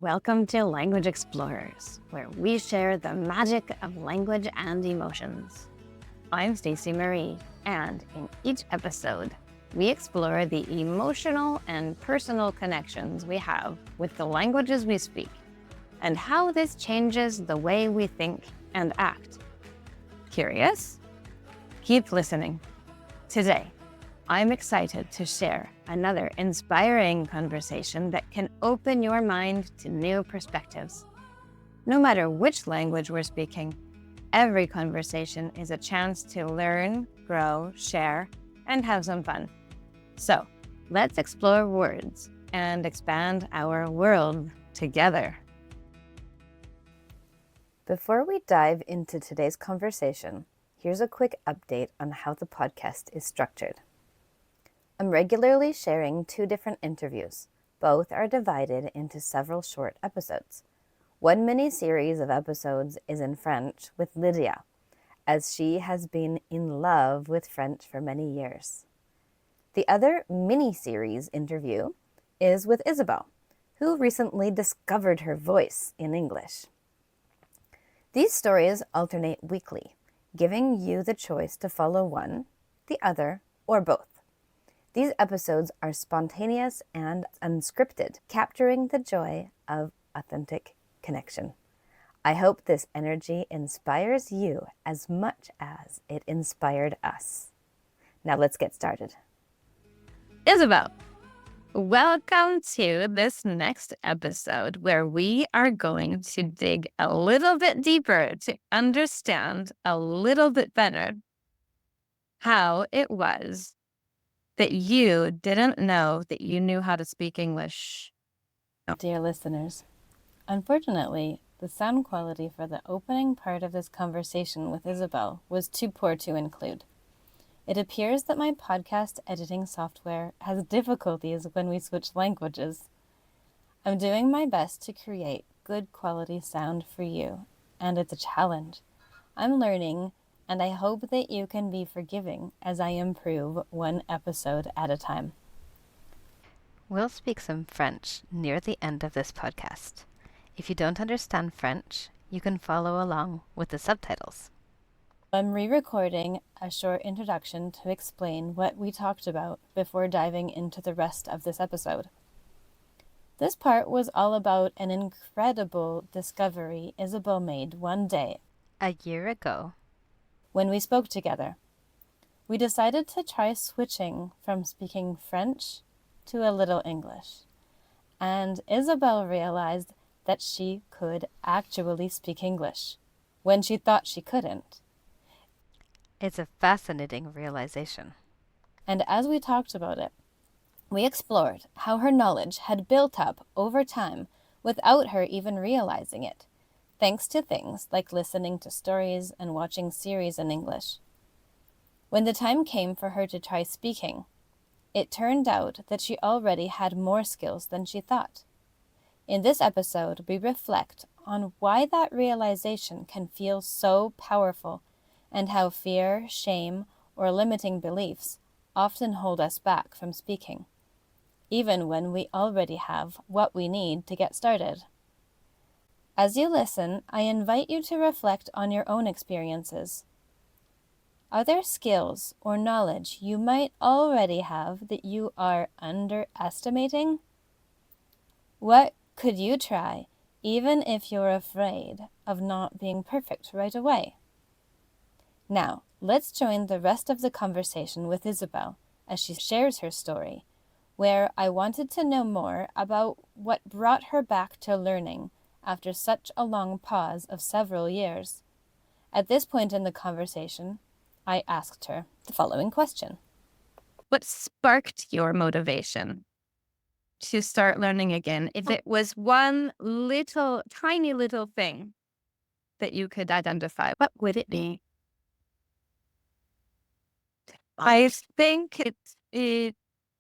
Welcome to Language Explorers, where we share the magic of language and emotions. I'm Stacey Marie, and in each episode, we explore the emotional and personal connections we have with the languages we speak, and how this changes the way we think and act. Curious? Keep listening. Today, I'm excited to share another inspiring conversation that can open your mind to new perspectives. No matter which language we're speaking, every conversation is a chance to learn, grow, share, and have some fun. So, let's explore words and expand our world together. Before we dive into today's conversation, here's a quick update on how the podcast is structured. I'm regularly sharing 2 different interviews. Both are divided into several short episodes. One mini-series of episodes is in French with Lydia, as she has been in love with French for many years. The other mini-series interview is with Isabelle, who recently discovered her voice in English. These stories alternate weekly, giving you the choice to follow one, the other, or both. These episodes are spontaneous and unscripted, capturing the joy of authentic connection. I hope this energy inspires you as much as it inspired us. Now let's get started. Isabelle, welcome to this next episode where we are going to dig a little bit deeper to understand a little bit better how it was that you didn't know that you knew how to speak English. Dear listeners, unfortunately, the sound quality for the opening part of this conversation with Isabelle was too poor to include. It appears that my podcast editing software has difficulties when we switch languages. I'm doing my best to create good quality sound for you, and it's a challenge. I'm learning, and I hope that you can be forgiving as I improve one episode at a time. We'll speak some French near the end of this podcast. If you don't understand French, you can follow along with the subtitles. I'm re-recording a short introduction to explain what we talked about before diving into the rest of this episode. This part was all about an incredible discovery Isabelle made one day, a year ago, when we spoke together. We decided to try switching from speaking French to a little English, and Isabelle realized that she could actually speak English when she thought she couldn't. It's a fascinating realization. And as we talked about it, we explored how her knowledge had built up over time without her even realizing it, thanks to things like listening to stories and watching series in English. When the time came for her to try speaking, it turned out that she already had more skills than she thought. In this episode, we reflect on why that realization can feel so powerful and how fear, shame, or limiting beliefs often hold us back from speaking, even when we already have what we need to get started. As you listen, I invite you to reflect on your own experiences. Are there skills or knowledge you might already have that you are underestimating? What could you try, even if you're afraid of not being perfect right away? Now, let's join the rest of the conversation with Isabelle as she shares her story, where I wanted to know more about what brought her back to learning after such a long pause of several years. At this point in the conversation, I asked her the following question. What sparked your motivation to start learning again? If it was one little, tiny little thing that you could identify, what would it be? I think it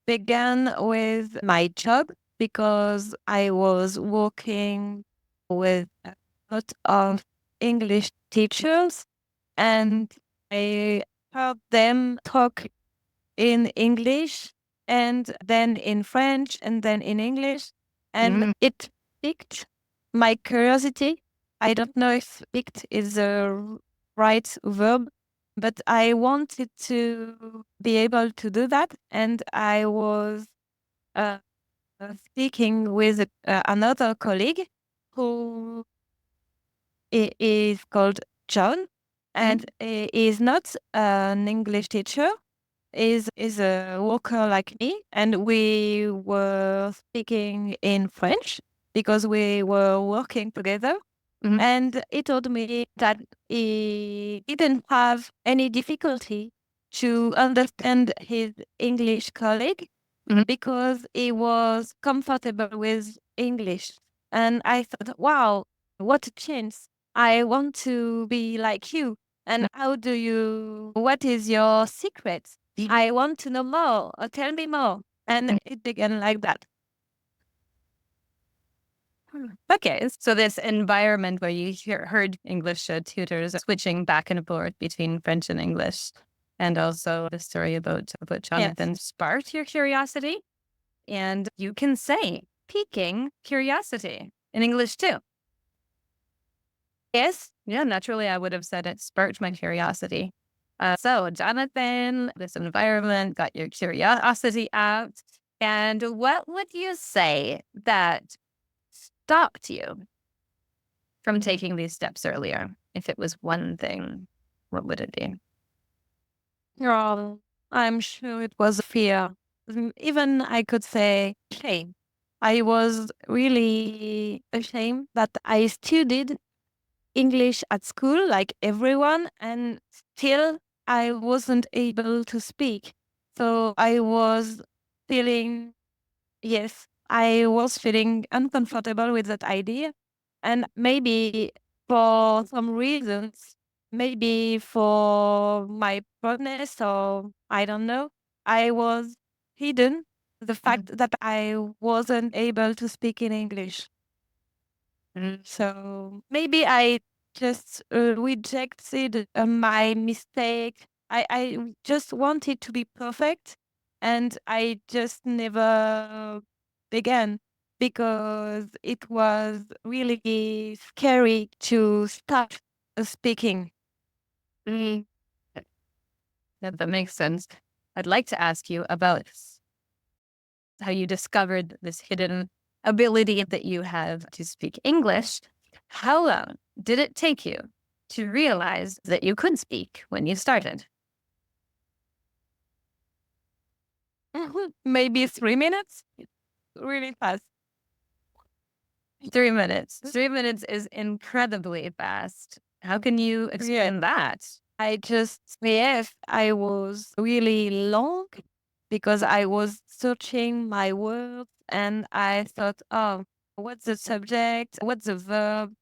began with my job because I was working with a lot of English teachers and I heard them talk in English and then in French and then in English. And it piqued my curiosity. I don't know if piqued is the right verb, but I wanted to be able to do that. And I was uh, speaking with another colleague who is called John, and he is not an English teacher. Is a worker like me, and we were speaking in French because we were working together. And he told me that he didn't have any difficulty to understand his English colleague because he was comfortable with English. And I thought, wow, what a chance. I want to be like you. And what is your secret? I want to know more. Tell me more. And it began like that. Okay, so this environment where you heard English tutors switching back and forth between French and English, and also the story about Jonathan sparked your curiosity, and you can say piquing curiosity in English too. Yes. Yeah, naturally, I would have said it sparked my curiosity. So, Jonathan, this environment got your curiosity out. And what would you say that stopped you from taking these steps earlier? If it was one thing, what would it be? Oh, I'm sure it was fear. Even I could say shame. I was really ashamed that I studied English at school like everyone, and still I wasn't able to speak. So I was feeling, yes, I was feeling uncomfortable with that idea. And maybe for some reasons, maybe for my proudness or I don't know, I was hidden the fact that I wasn't able to speak in English. So maybe I just rejected my mistake. I just wanted to be perfect, and I just never began because it was really scary to start speaking. Mm. That makes sense. I'd like to ask you about how you discovered this hidden ability that you have to speak English. How long did it take you to realize that you could speak when you started? Maybe 3 minutes, really fast. 3 minutes. 3 minutes is incredibly fast. How can you explain that? Yes, I was really long because I was searching my words and I thought, oh, what's the subject? What's the verb?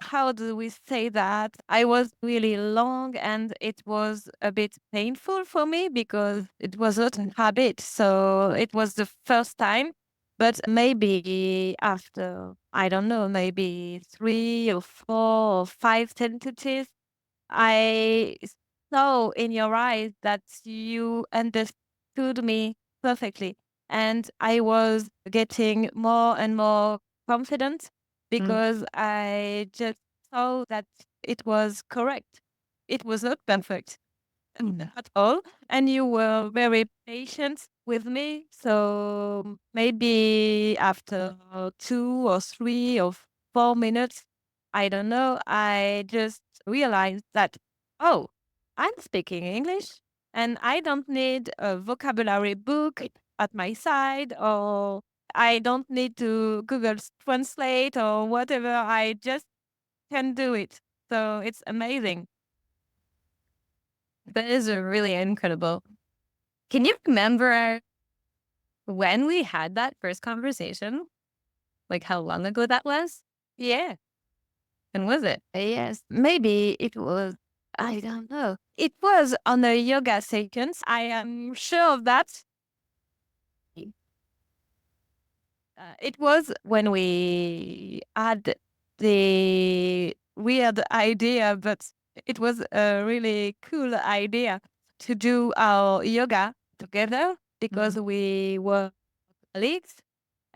How do we say that? I was really long and it was a bit painful for me because it was not a habit. So it was the first time. But maybe after, I don't know, maybe 3 or 4 or 5 sentences, I saw in your eyes that you understood me perfectly. And I was getting more and more confident because I just saw that it was correct. It was not perfect at all. And you were very patient with me. So maybe after 2 or 3 or 4 minutes, I don't know, I just realized that, oh, I'm speaking English and I don't need a vocabulary book at my side, or I don't need to Google Translate or whatever. I just can do it. So it's amazing. That is really incredible. Can you remember when we had that first conversation? Like how long ago that was? Yeah. When was it? Yes, maybe it was, I don't know. It was on a yoga sessions. I am sure of that. It was when we had the weird idea, but it was a really cool idea to do our yoga together because we were colleagues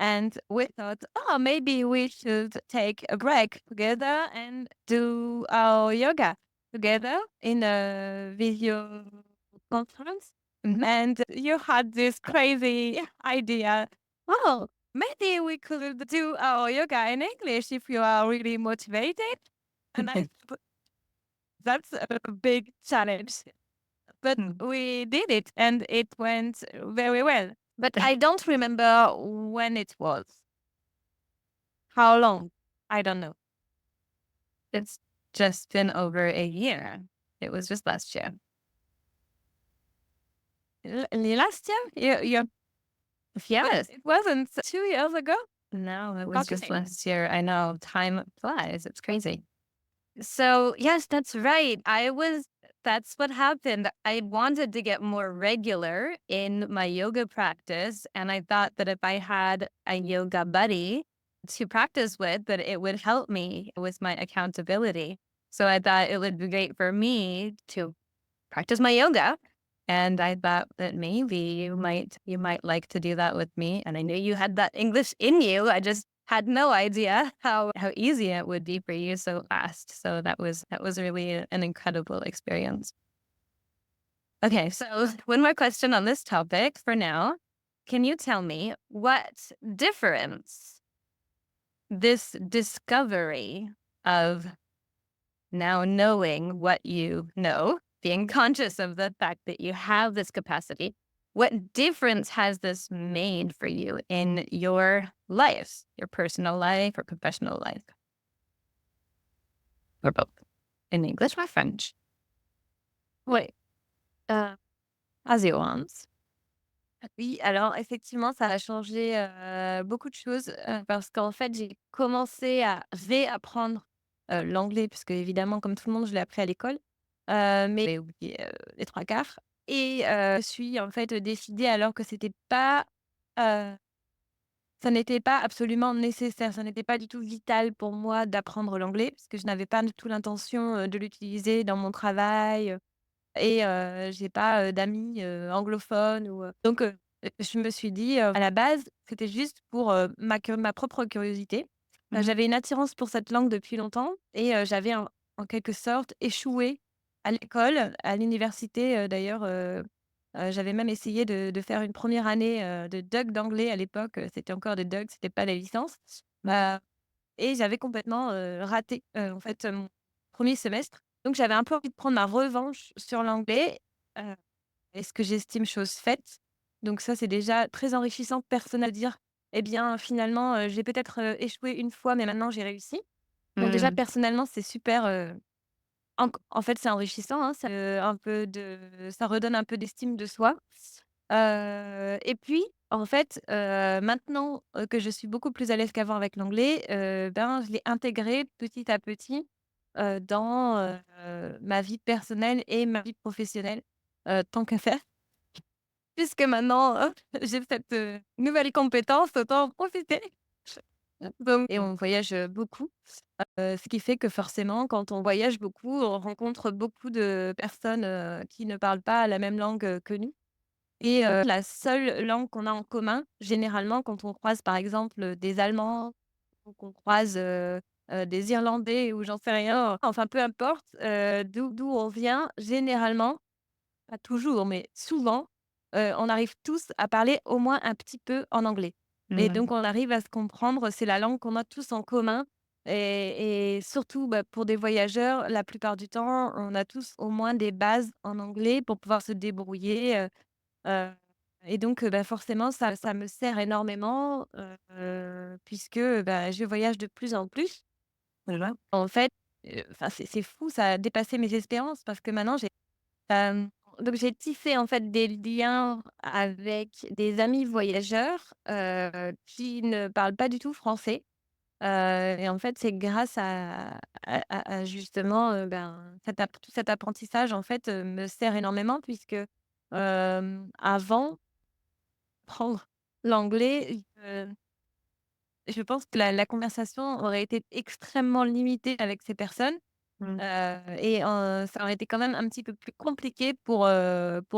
And we thought, oh, maybe we should take a break together and do our yoga together in a video conference. And you had this crazy idea. Oh, maybe we could do our yoga in English if you are really motivated. And I thought, that's a big challenge. But we did it and it went very well. But I don't remember when it was. How long? I don't know. It's just been over a year. It was just last year. Last year? Yeah. Yes. It wasn't 2 years ago? No, it was just last year. I know. Time flies. It's crazy. So, yes, that's right. That's what happened. I wanted to get more regular in my yoga practice. And I thought that if I had a yoga buddy to practice with, that it would help me with my accountability. So I thought it would be great for me to practice my yoga. And I thought that maybe you might like to do that with me. And I knew you had that English in you. I just had no idea how easy it would be for you so fast. So that was really an incredible experience. Okay, so one more question on this topic for now. Can you tell me what difference this discovery of now knowing what you know, being conscious of the fact that you have this capacity, what difference has this made for you in your life, your personal life or professional life? Or both? In English or French? Wait. As you want. Oui, alors effectivement, ça a changé, beaucoup de choses, parce qu'en fait, j'ai commencé à réapprendre, l'anglais puisque évidemment, comme tout le monde, je l'ai appris à l'école, mais j'ai oublié, les 3/4 et je suis en fait, décidée alors que heu, ça n'était pas absolument nécessaire, ça n'était pas du tout vital pour moi d'apprendre l'anglais parce que je n'avais pas du tout l'intention, de l'utiliser dans mon travail, et j'ai pas, d'amis, anglophones donc je me suis dit, à la base, c'était juste pour, ma propre curiosité. J'avais une attirance pour cette langue depuis longtemps et j'avais en quelque sorte échoué à l'école, à l'université, d'ailleurs, j'avais même essayé de faire une première année, de doc d'anglais à l'époque, c'était encore des docs, c'était pas des licences. Bah et j'avais complètement, raté, en fait, mon 1er semestre. Donc j'avais un peu envie de prendre ma revanche sur l'anglais, heu et ce que j'estime chose faite. Donc ça, c'est déjà très enrichissant personnel de dire: «Eh bien, finalement, j'ai peut-être, échoué une fois, mais maintenant j'ai réussi». Donc déjà personnellement, c'est super, en fait, c'est enrichissant, hein, ça redonne un peu d'estime de soi. Et puis, en fait, maintenant, que je suis beaucoup plus à l'aise qu'avant avec l'anglais, ben, je l'ai intégré petit à petit, dans, ma vie personnelle et ma vie professionnelle, tant qu'à faire. Puisque maintenant, j'ai cette, nouvelle compétence, autant en profiter. Donc et on voyage, beaucoup, ce qui fait que forcément, quand on voyage beaucoup, on rencontre beaucoup de personnes, qui ne parlent pas la même langue, que nous. Et la seule langue qu'on a en commun, généralement, quand on croise, par exemple, des Allemands ou qu'on croise, des Irlandais ou j'en sais rien, enfin peu importe, d'où on vient, généralement, pas toujours, mais souvent, on arrive tous à parler au moins un petit peu en anglais. Et donc on arrive à se comprendre, c'est la langue qu'on a tous en commun et surtout, bah, pour des voyageurs, la plupart du temps, on a tous au moins des bases en anglais pour pouvoir se débrouiller, Heu et donc bah, forcément ça me sert énormément, puisque, bah, je voyage de plus en plus. Voilà. En fait, enfin c'est fou, ça a dépassé mes espérances parce que maintenant hem, donc j'ai tissé en fait des liens avec des amis voyageurs, qui ne parlent pas du tout français, et en fait c'est grâce à justement, ben, tout cet apprentissage en fait, me sert énormément puisque, avant prendre l'anglais, je pense que la conversation aurait été extrêmement limitée avec ces personnes, et ça aurait été quand même un petit peu plus compliqué pour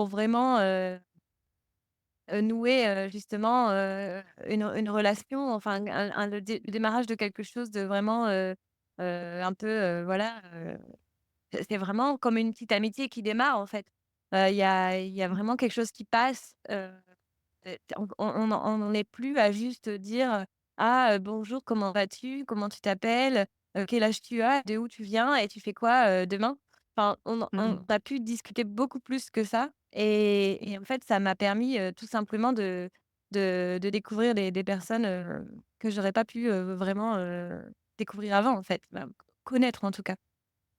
vraiment, nouer, justement, une relation, enfin le démarrage de quelque chose de vraiment, un peu, voilà, c'est vraiment comme une petite amitié qui démarre, en fait. Il y a vraiment quelque chose qui passe, on n'en est plus à juste dire, «Ah, bonjour, comment vas-tu? Comment tu t'appelles? Quel âge tu as? De où tu viens? Et tu fais quoi, demain?» Enfin, on a pu discuter beaucoup plus que ça et en fait, ça m'a permis, tout simplement de découvrir des personnes, que j'aurais pas pu, vraiment, découvrir avant, en fait, bah, connaître en tout cas.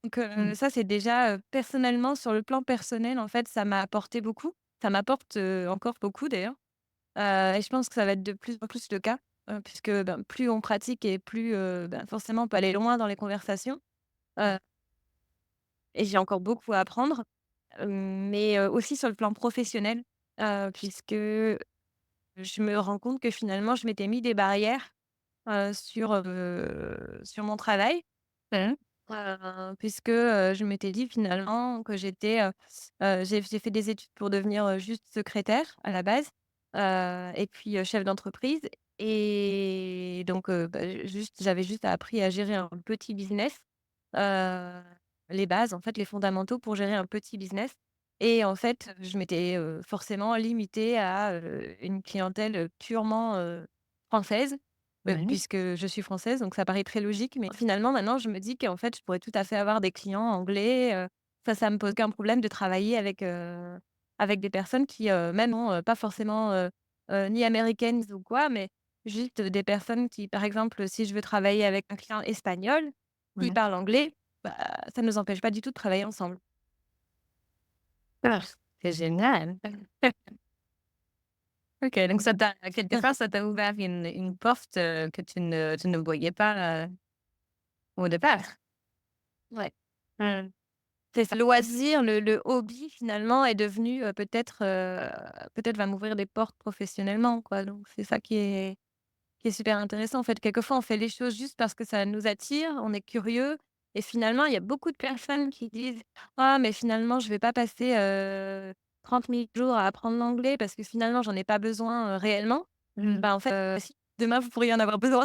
Donc ça, c'est déjà, personnellement, sur le plan personnel, en fait, ça m'a apporté beaucoup. Ça m'apporte, encore beaucoup d'ailleurs. Et je pense que ça va être de plus en plus le cas, puisque, ben, plus on pratique et plus, ben, forcément on peut aller loin dans les conversations, heu et j'ai encore beaucoup à apprendre, mais aussi sur le plan professionnel, puisque je me rends compte que finalement je m'étais mis des barrières, sur mon travail. Puisque, je m'étais dit finalement que j'ai fait des études pour devenir, juste secrétaire à la base, et puis, chef d'entreprise et donc, bah, j'avais juste appris à gérer un petit business, heu, les bases en fait, les fondamentaux pour gérer un petit business et en fait, je m'étais, forcément limitée à, une clientèle, purement, française. Ouais. Puisque je suis française, donc ça paraît très logique, mais finalement, maintenant, je me dis qu'en fait, je pourrais tout à fait avoir des clients anglais, ça me pose aucun problème de travailler avec des personnes qui, même ont, pas forcément, ni américaines ou quoi, mais juste des personnes qui, par exemple, si je veux travailler avec un client espagnol qui Ouais. parle anglais, bah, ça ne nous empêche pas du tout de travailler ensemble. Ah, c'est génial. OK, donc ça t'a quelque part, ça t'a ouvert une porte, que tu ne voyais pas, au départ. Ouais. Mmh. C'est ça. Le loisir, le hobby finalement est devenu, peut-être va m'ouvrir des portes professionnellement quoi, donc c'est ça qui est super intéressant en fait. Quelquefois on fait les choses juste parce que ça nous attire, on est curieux et finalement il y a beaucoup de personnes qui disent: «Ah mais finalement je vais pas passer, 30 000 jours à apprendre l'anglais parce que finalement j'en ai pas besoin, réellement». Mmh. Bah, en fait, si demain vous pourriez en avoir besoin,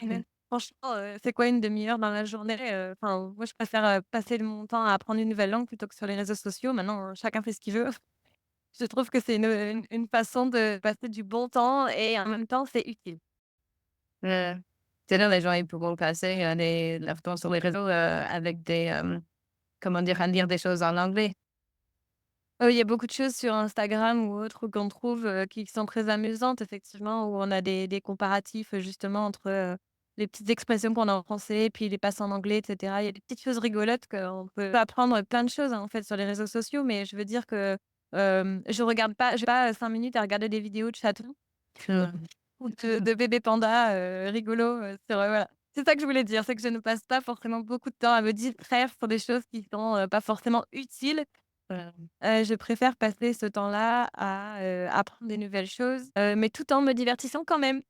Mmh. franchement, c'est quoi une demi-heure dans la journée? Enfin, moi je préfère, passer de mon temps à apprendre une nouvelle langue plutôt que sur les réseaux sociaux. Maintenant, chacun fait ce qu'il veut. Je trouve que c'est une façon de passer du bon temps et en même temps c'est utile. C'est-à-dire les gens, ils pourront passer, leur temps sur les réseaux, avec comment dire? À lire des choses en anglais. Il y a beaucoup de choses sur Instagram ou autres qu'on trouve, qui sont très amusantes effectivement, où on a des comparatifs, justement entre, les petites expressions qu'on a en français et puis les passes en anglais et cetera. Il y a des petites choses rigolotes qu'on peut apprendre plein de choses, hein, en fait, sur les réseaux sociaux, mais je veux dire que, je vais pas 5 minutes à regarder des vidéos de chatons ou de bébés pandas, rigolos, voilà. C'est ça que je voulais dire, c'est que je ne passe pas forcément beaucoup de temps à me distraire sur des choses qui sont, pas forcément utiles. Je préfère passer ce temps-là à, apprendre des nouvelles choses, mais tout en me divertissant quand même.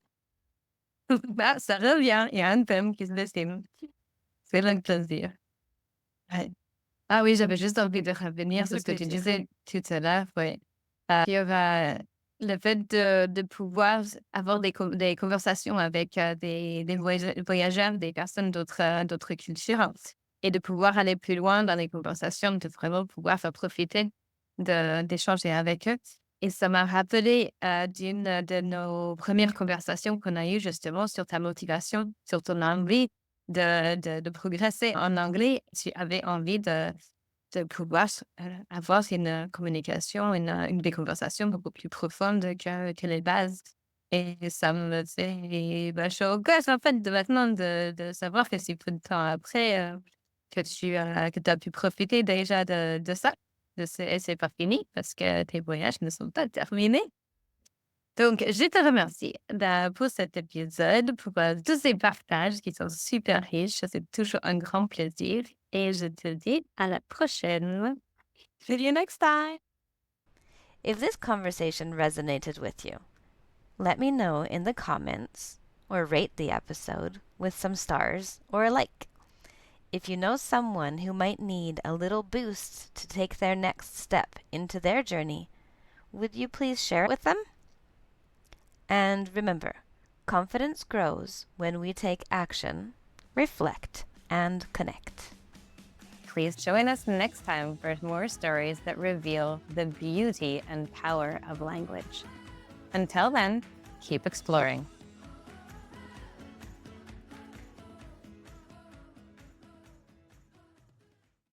Bah, ça revient, il y a un thème qui se dessine. C'est le plaisir. Ouais. Ah oui, j'avais juste envie de revenir sur Le ce que tu plaisir. disais tout à l'heure, oui. Sur, le fait de pouvoir avoir des conversations avec, des voyageurs, des personnes d'autres cultures et de pouvoir aller plus loin dans les conversations, de vraiment pouvoir faire profiter d'échanger avec eux et ça m'a rappelé, d'une de nos premières conversations qu'on a eues justement sur ta motivation, sur ton envie de progresser en anglais. Tu avais envie de pouvoir avoir une communication, des conversations beaucoup plus profondes que les bases. Et ça me fait vachement gosse, en fait, de maintenant de savoir que si peu de temps après, que tu as pu profiter déjà de ça. Et c'est pas fini parce que tes voyages ne sont pas terminés. Donc, je te remercie pour cet épisode, pour tous ces partages qui sont super riches. C'est toujours un grand plaisir. Et je te dis à la prochaine. See you next time. If this conversation resonated with you, let me know in the comments or rate the episode with some stars or a like. If you know someone who might need a little boost to take their next step into their journey, would you please share it with them? And remember, confidence grows when we take action, reflect, and connect. Please join us next time for more stories that reveal the beauty and power of language. Until then, keep exploring.